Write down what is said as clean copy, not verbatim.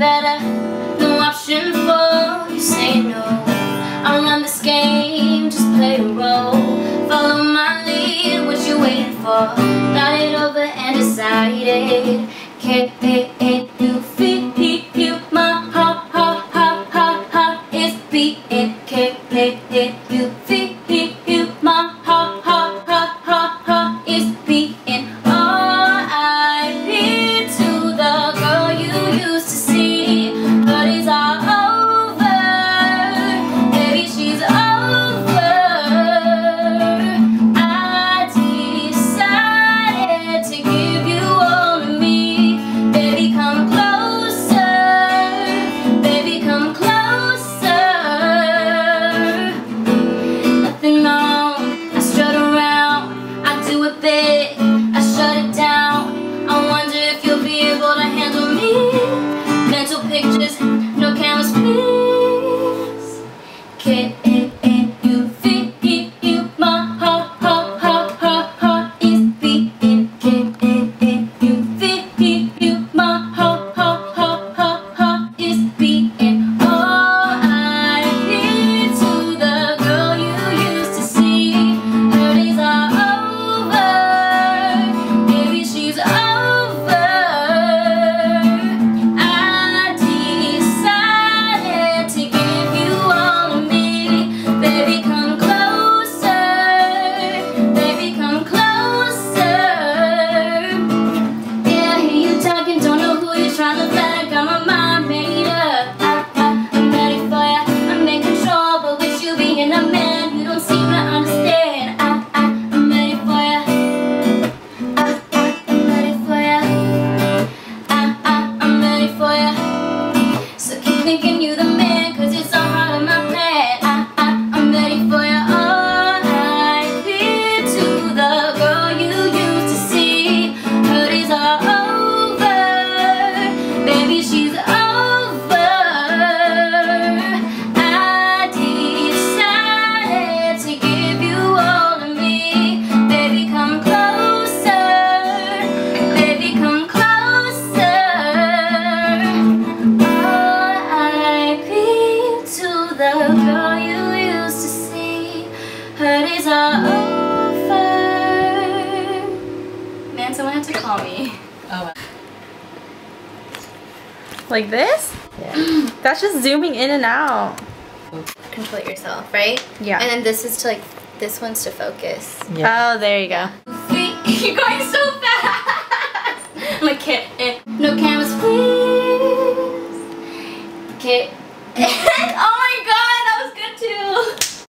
better. No option for you say no. I'll run this game, just play a role. Follow my lead, what you waiting for? Thought it over and decided. Can't you feel my heart is beating? Can't you feel my heart is beating? R.I.P. to the girl you used to see. But it's all over, baby, she's over. I decided to give you all of me. Baby, come closer, baby, come closer. Nothing wrong, I strut around, I do it big, I shut it down. I wonder if you'll be able to handle me. Mental pictures, no cameras, please. Can't you feel my heart is beating? Can't you feel my heart is beating? R.I.P. to the girl you used to see. Her days are over, baby, she's over. I decided to give you all of me. Baby, come closer, baby, come closer. Yeah, I hear you talking, don't know who you're trying to flatter. Got my mind made up. I'm ready for ya, I'm in control, but with you being a man, you don't seem to understand. I'm ready for ya. I'm ready for ya. I'm ready for ya. So keep thinking you the man, cause it's all part of my plan. I'm ready for ya. R.I.P. to the girl you used to see. Her days are over, baby, she's over. I decided to give you all of me. Baby, come closer, baby, come closer. R.I.P. to the girl you used to see. Her days are over. Man, someone had to call me. Oh. Like this? Yeah. That's just zooming in and out. Control it yourself, right? Yeah. And then this is to like, this one's to focus. Yeah. Oh, there you go. You're going so fast!